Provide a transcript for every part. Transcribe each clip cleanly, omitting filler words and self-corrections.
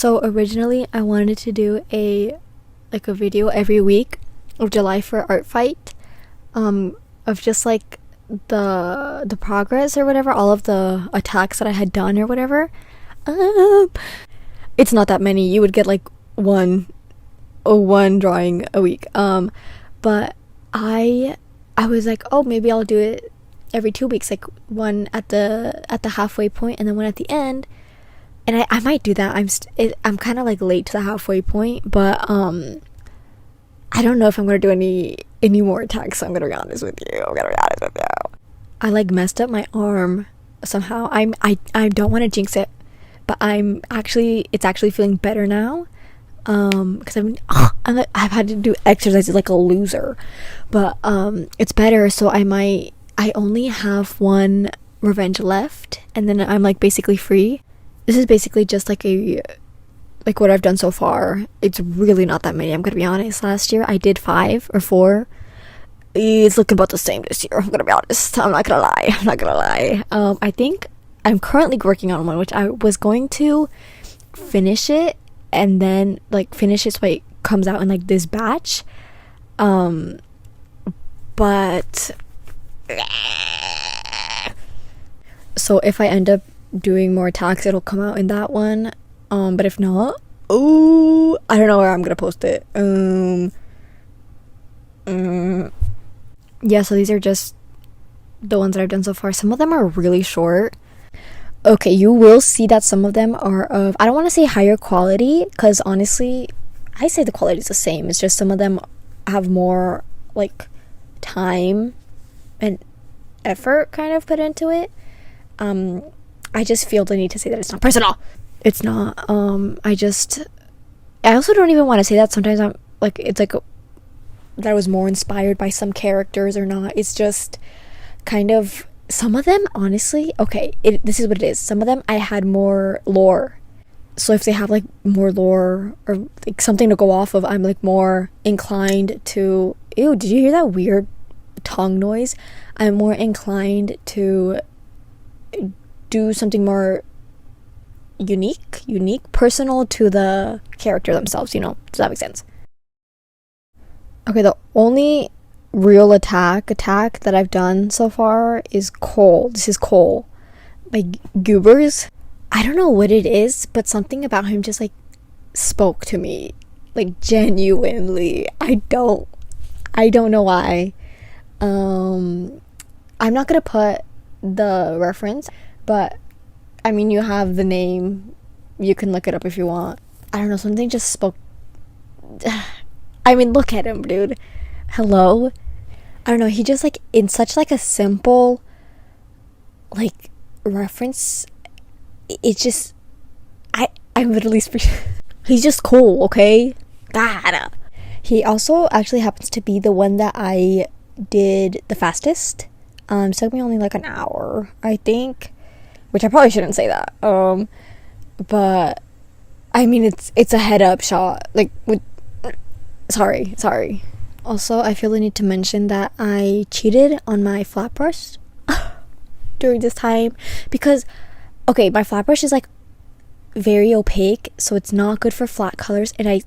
So originally I wanted to do a video every week of July for art fight, of just like the progress or whatever, all of the attacks that I had done or whatever. It's not that many. You would get like one drawing a week. But I was like, oh, maybe I'll do it every 2 weeks, like one at the halfway point and then one at the end. And I might do that. I'm kind of like late to the halfway point, but I don't know if I'm gonna do any more attacks. So I'm gonna be honest with you. I like messed up my arm somehow. I don't want to jinx it, but it's actually feeling better now. Because I've had to do exercises like a loser, but it's better. So I only have one revenge left, and then I'm like basically free. This is basically just like what I've done so far. It's really not that many, I'm gonna be honest. Last year I did 5 or 4. It's looking about the same this year, I'm gonna be honest. I'm not gonna lie. I think I'm currently working on one, which I was going to finish it and then like finish it so it comes out in like this batch, but so if I end up doing more attacks, it'll come out in that one. But if not, I don't know where I'm gonna post it. Yeah, so these are just the ones that I've done so far. Some of them are really short. Okay, you will see that some of them are of, I don't want to say higher quality, because honestly I say the quality is the same. It's just some of them have more like time and effort kind of put into it. I just feel the need to say that it's not personal. It's not. I also don't even want to say that. Sometimes I'm like, it's like that I was more inspired by some characters or not. It's just kind of, some of them honestly, okay, this is what it is. Some of them I had more lore. So if they have like more lore or like something to go off of, I'm like more inclined to, ew, did you hear that weird tongue noise? I'm more inclined to do something more unique, personal to the character themselves, you know? Does that make sense? Okay, the only real attack that I've done so far is Cole. This is Cole by Goobers. I don't know what it is, but something about him just like spoke to me, like genuinely. I don't know why. I'm not gonna put the reference, but I mean, you have the name, you can look it up if you want. I don't know, something just spoke. I mean, look at him, dude. Hello. I don't know, he just like, in such like a simple like reference, it just, I'm literally he's just cool, okay? God. He also actually happens to be the one that I did the fastest. It took me only like an hour, I think, which I probably shouldn't say that. But I mean, it's a head up shot. Like, sorry. Also, I feel the need to mention that I cheated on my flat brush during this time because, okay, my flat brush is like very opaque, so it's not good for flat colors, and I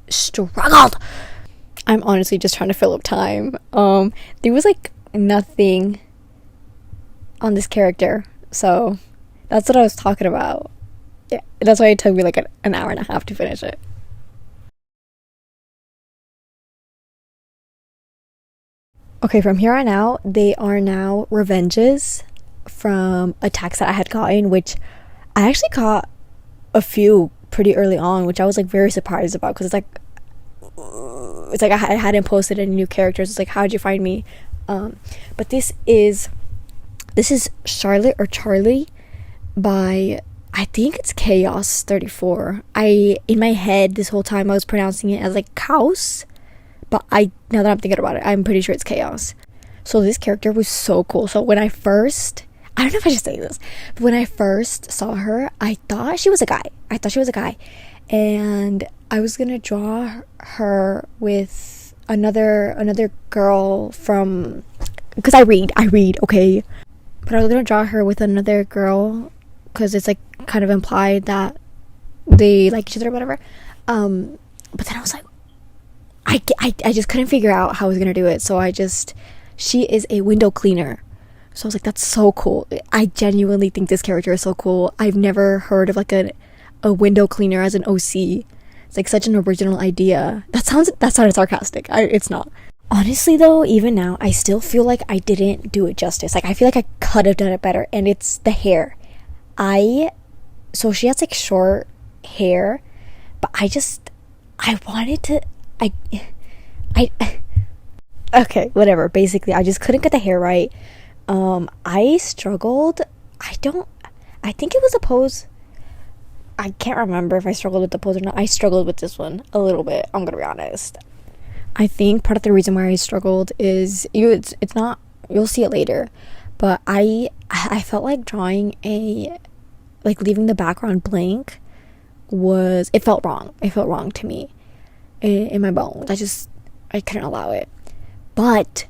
struggled. I'm honestly just trying to fill up time. There was like nothing on this character, so that's what I was talking about. Yeah, that's why it took me like an hour and a half to finish it. Okay, from here on out, they are now revenges from attacks that I had gotten, which I actually caught a few pretty early on, which I was like very surprised about, because it's like I hadn't posted any new characters. It's like, how'd you find me? But this is Charlotte or Charlie by, I think it's Chaos 34. In my head this whole time I was pronouncing it as like Chaos, but now that I'm thinking about it, I'm pretty sure it's Chaos. So this character was so cool. So when I don't know if I should say this, but when I first saw her, I thought she was a guy, and I was gonna draw her with another girl from, because I read, okay, but I was gonna draw her with another girl because it's like kind of implied that they like each other or whatever. But then I was like, I just couldn't figure out how I was gonna do it. So she is a window cleaner. So I was like, that's so cool. I genuinely think this character is so cool. I've never heard of like a window cleaner as an OC. It's like such an original idea. That sounded sarcastic. It's not. Honestly though, even now, I still feel like I didn't do it justice. Like I feel like I could have done it better. And it's the hair. So she has like short hair, but I wanted to, I okay, whatever. Basically, I just couldn't get the hair right. I struggled. I think it was a pose. I can't remember if I struggled with the pose or not. I struggled with this one a little bit, I'm gonna be honest. I think part of the reason why I struggled is it's not, you'll see it later, but I felt like drawing like leaving the background blank it felt wrong. It felt wrong to me in my bones. I couldn't allow it. But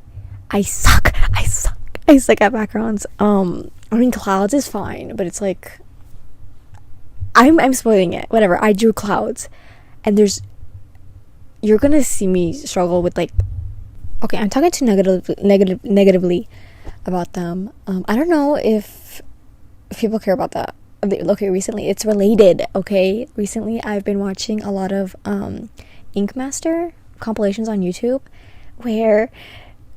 I suck at backgrounds. I mean, clouds is fine, but it's like I'm spoiling it. Whatever. I drew clouds, and you're gonna see me struggle with like. Okay, I'm talking too negatively about them. I don't know if people care about that. Okay, recently it's related. Okay, recently I've been watching a lot of Ink Master compilations on YouTube, where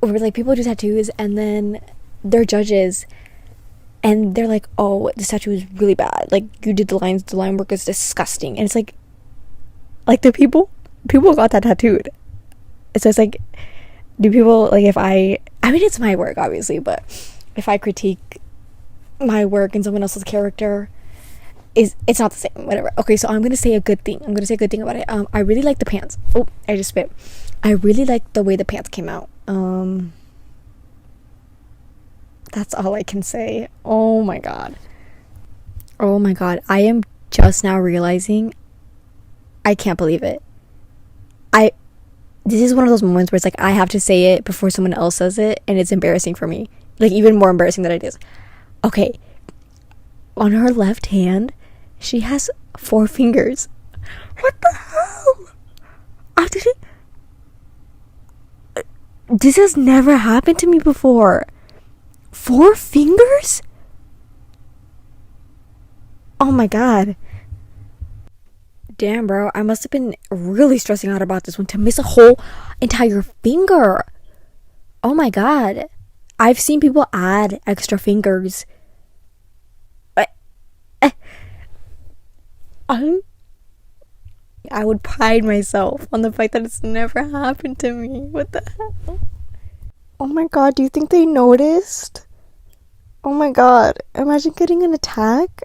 like people do tattoos and then they're judges and they're like, oh, this tattoo is really bad, like you did the line work is disgusting, and it's like the people got that tattooed. So it's like, do people like, if I mean it's my work obviously, but if I critique my work and someone else's character, it's not the same, whatever. Okay, so I'm gonna say a good thing about it. I really like the pants. Oh, I just spit. I really like the way the pants came out. That's all I can say. Oh my god, I am just now realizing I can't believe it. This is one of those moments where it's like I have to say it before someone else says it, and it's embarrassing for me, like even more embarrassing than it is. Okay, on her left hand she has 4 fingers. What the hell? This has never happened to me before. 4 fingers? Oh my god. Damn, bro. I must have been really stressing out about this one to miss a whole entire finger. Oh my god. I've seen people add extra fingers. I would pride myself on the fact that it's never happened to me. What the hell? Oh my god, do you think they noticed? Oh my god, imagine getting an attack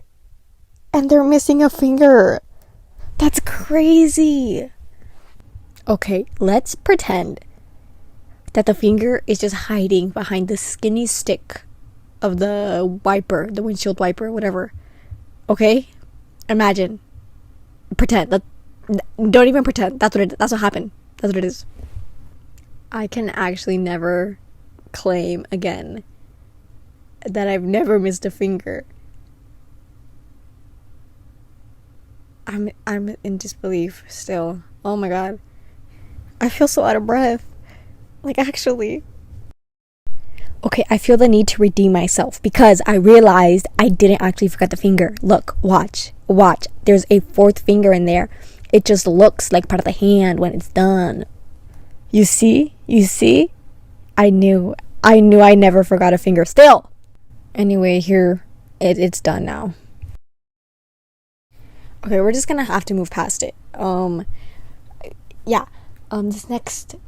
and they're missing a finger. That's crazy. Okay, let's pretend that the finger is just hiding behind the skinny stick of the wiper, the windshield wiper, whatever. Okay? Imagine. Pretend. Don't even pretend. That's what happened. That's what it is. I can actually never claim again that I've never missed a finger. I'm in disbelief still. Oh my god. I feel so out of breath. Like, actually. Okay, I feel the need to redeem myself because I realized I didn't actually forget the finger. Look, watch. There's a 4th finger in there. It just looks like part of the hand when it's done. You see? I knew I never forgot a finger still. Anyway, here, it's done now. Okay, we're just gonna have to move past it.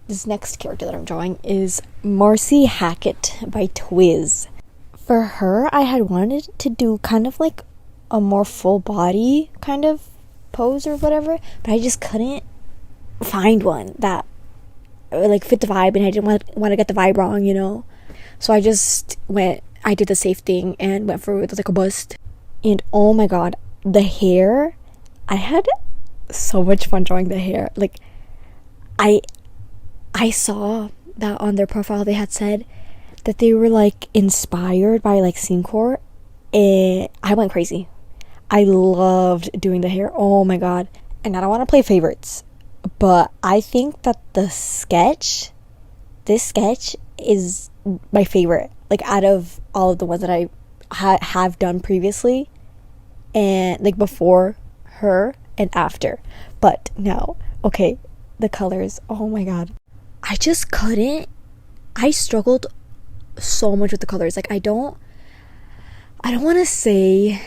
This next character that I'm drawing is Marcy Hackett by Twiz. For her, I had wanted to do kind of like a more full body kind of pose or whatever, but I just couldn't find one that like fit the vibe, and I didn't want to get the vibe wrong, you know. So I did the safe thing and went for like a bust. And oh my god, the hair, I had so much fun drawing the hair. Like, I saw that on their profile they had said that they were like inspired by like Syncore, and I went crazy. I loved doing the hair. Oh my god. And I don't want to play favorites, but I think that this sketch is my favorite. Like out of all of the ones that I have done previously, and like before her and after. But no, okay, the colors. Oh my god, I just couldn't. I struggled so much with the colors. Like I don't want to say.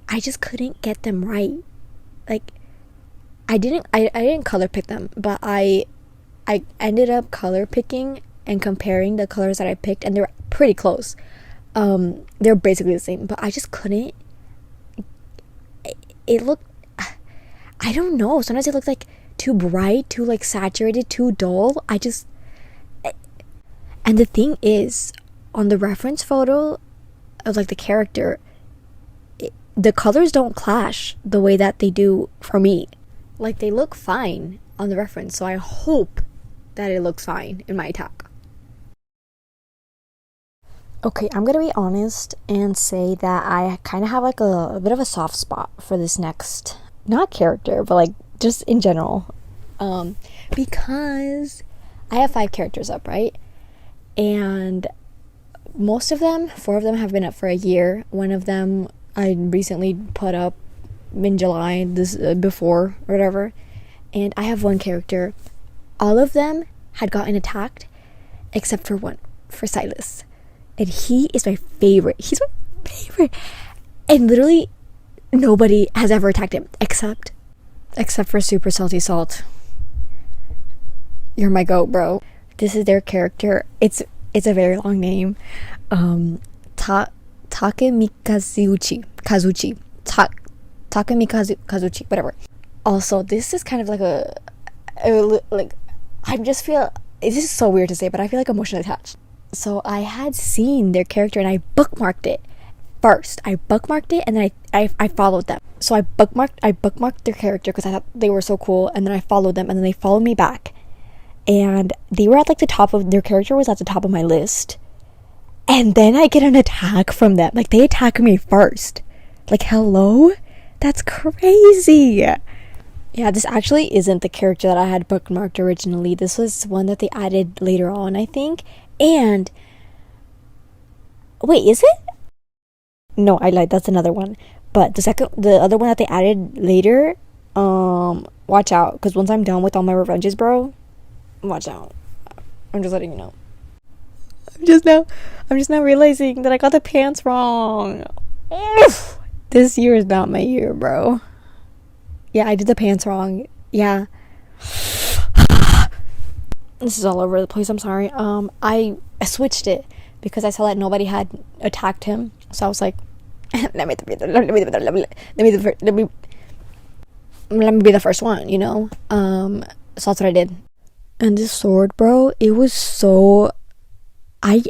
I just couldn't get them right. Like I didn't color pick them, but I ended up color picking and comparing the colors that I picked, and they're pretty close. They're basically the same, but I just couldn't. It looked, I don't know. Sometimes it looked like too bright, too like saturated, too dull. And the thing is, on the reference photo of like the character, the colors don't clash the way that they do for me. Like they look fine on the reference, so I hope that it looks fine in my attack. Okay, I'm gonna be honest and say that I kind of have like a bit of a soft spot for this next, not character, but like just in general. Because I have 5 characters up, right? And most of them, 4 of them have been up for a year. One of them I recently put up in July, this before or whatever. And I have one character. All of them had gotten attacked except for one, for Silas. And he is my favorite. He's my favorite. And literally nobody has ever attacked him except for Super Salty Salt. You're my goat, bro. This is their character. It's a very long name. Takemikazuchi. Takemikazuchi, whatever. Also, this is kind of like like I just feel, this is so weird to say, but I feel like emotionally attached. So I had seen their character and I bookmarked it first. I bookmarked it and then I followed them. So I bookmarked their character because I thought they were so cool, and then I followed them, and then they followed me back. And they were at like the top of, their character was at the top of my list. And then I get an attack from them. Like they attack me first. Like, hello? That's crazy. Yeah, this actually isn't the character that I had bookmarked originally. This was one that they added later on, I think. And wait, is it? No, I lied. That's another one. But the other one that they added later, watch out, because once I'm done with all my revenges, bro, watch out. I'm just letting you know. I'm just now realizing that I got the pants wrong. Oof. This year is not my year, bro. Yeah, I did the pants wrong. Yeah. This is all over the place. I'm sorry. I switched it because I saw that nobody had attacked him. So I was like, let me be the first one, you know? So that's what I did. And this sword, bro, it was so, I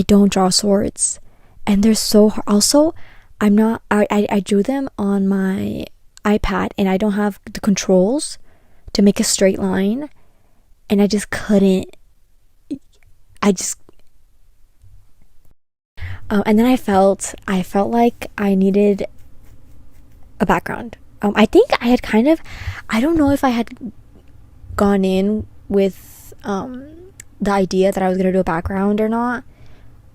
don't draw swords, and they're so hard. Also, I drew them on my iPad, and I don't have the controls to make a straight line, and I just couldn't. And then I felt like I needed a background. I think I had I don't know if I had gone in with the idea that I was gonna do a background or not.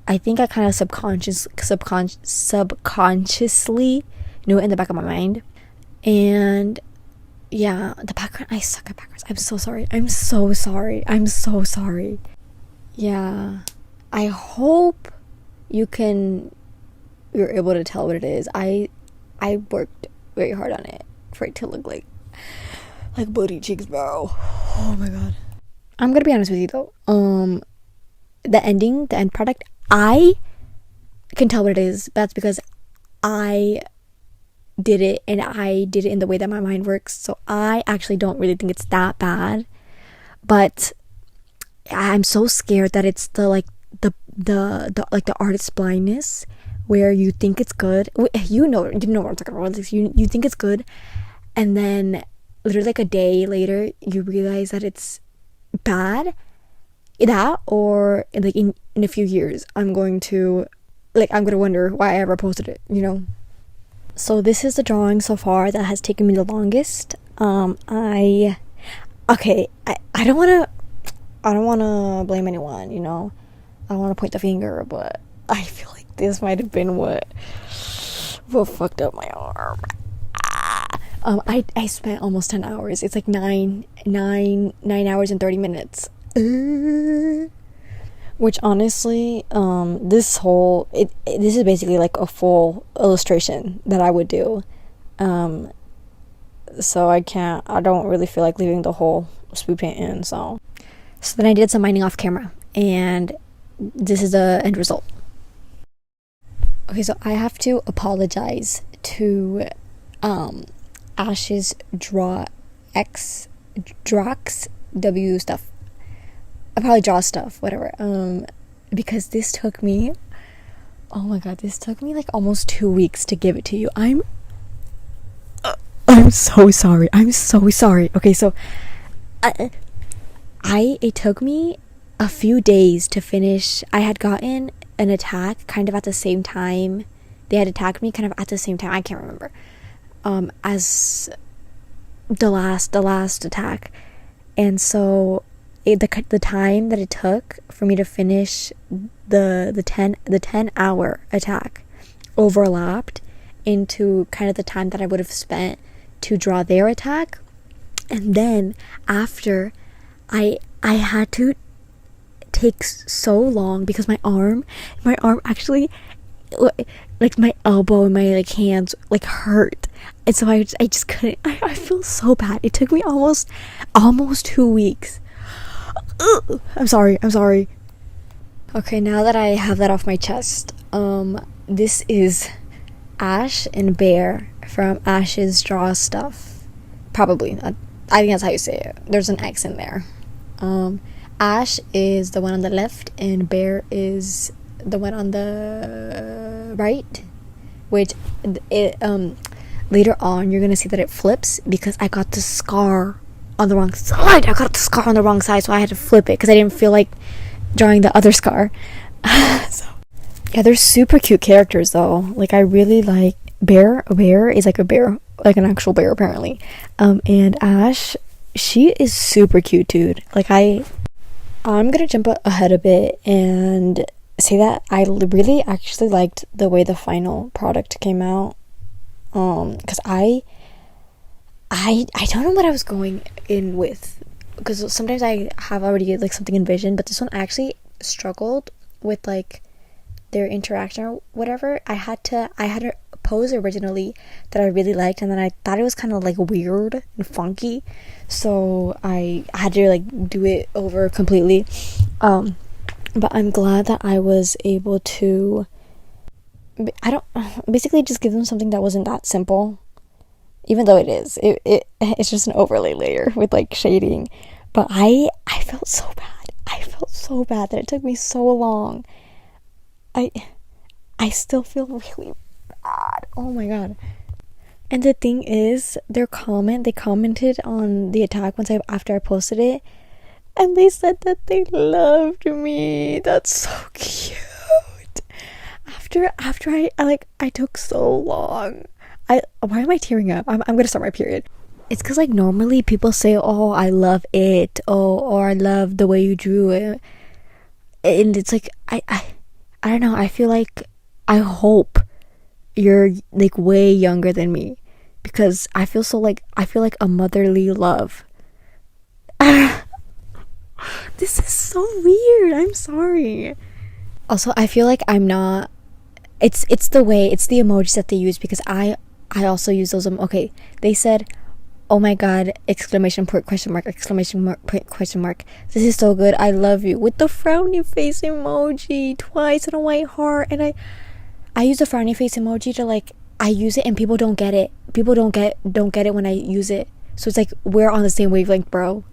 I think I kind of subconsciously knew it in the back of my mind. And yeah, the background, I suck at backgrounds. I'm so sorry. Yeah, I hope you're able to tell what it is. I worked very hard on it for it to look like booty cheeks, bro. Oh my god. I'm gonna be honest with you though. The end product, I can tell what it is. That's because I did it, and I did it in the way that my mind works. So I actually don't really think it's that bad. But I'm so scared that it's the artist's blindness, where you think it's good. You know what I'm talking about. Like, you think it's good, and then literally like a day later you realize that it's bad. That, or like in a few years I'm going to like I'm gonna wonder why I ever posted it, you know. So this is the drawing so far that has taken me the longest. I okay, I don't wanna blame anyone, you know. I don't wanna point the finger, but I feel like this might have been what fucked up my arm. I spent almost 10 hours. It's like 9 hours and 30 minutes. Which honestly, this is basically like a full illustration that I would do. So I don't really feel like leaving the whole spoon paint in, so then I did some mining off camera, and this is the end result. Okay, so I have to apologize to Ash's Drox W stuff. I probably draw stuff, whatever. Because this took me, oh my god, this took me like almost 2 weeks to give it to you. I'm so sorry. I'm so sorry. Okay, so it took me a few days to finish. I had gotten an attack kind of at the same time. They had attacked me kind of at the same time. I can't remember. As the last attack, and so the time that it took for me to finish the 10-hour attack overlapped into kind of the time that I would have spent to draw their attack. And then after, I had to take so long because my arm actually, like my elbow and my like hands like hurt, and so I just couldn't. I feel so bad. It took me almost 2 weeks. Ugh. I'm sorry. Okay, now that I have that off my chest, this is Ash and Bear from Ash's Draw Stuff. Probably. I think that's how you say it. There's an X in there. Ash is the one on the left, and Bear is the one on the right. Which later on you're gonna see that it flips because I got the scar on the wrong side. So I had to flip it because I didn't feel like drawing the other scar. So yeah, they're super cute characters though. Like I really like Bear. Bear is like a bear, like an actual bear apparently. And Ash, she is super cute, dude. Like I'm gonna jump ahead a bit and say that I really actually liked the way the final product came out. Because I don't know what I was going in with, because sometimes I have already like something envisioned, but this one I actually struggled with like their interaction or whatever. I had a pose originally that I really liked, and then I thought it was kind of like weird and funky, so I had to like do it over completely. But I'm glad that I was able to basically just give them something that wasn't that simple, even though it's just an overlay layer with like shading. But I felt so bad that it took me so long. I still feel really bad. Oh my god. And the thing is, they commented on the attack after I posted it, and they said that they loved me. That's so cute. After I took so long. Why am I tearing up? I'm gonna start my period. It's because like normally people say, oh, I love it, or I love the way you drew it, and it's like I don't know. I feel like I hope you're like way younger than me, because I feel like a motherly love. This is so weird. I'm sorry. Also, I feel like I'm not. It's the emojis that they use, because I also use those. Okay, they said, oh my god, exclamation point, question mark, exclamation mark, point, question mark. This is so good. I love you, with the frowny face emoji twice and a white heart. And I use the frowny face emoji to like, I use it and people don't get it. People don't get it when I use it. So it's like, we're on the same wavelength, bro.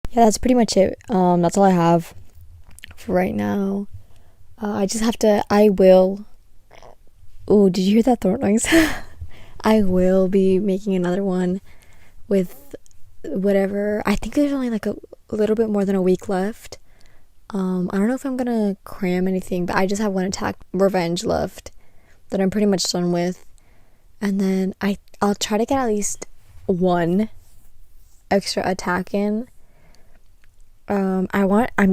Yeah, that's pretty much it. That's all I have for right now. I will. Oh, did you hear that throat noise? I will be making another one with whatever. I think there's only like a little bit more than a week left. I don't know if I'm gonna cram anything, but I just have one attack revenge left that I'm pretty much done with. And then I'll try to get at least one extra attack in. I'm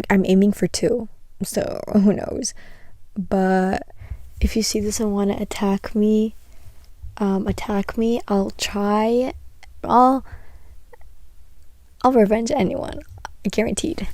aiming for two, so who knows. But if you see this and want to attack me, I'll try. I'll revenge anyone, guaranteed.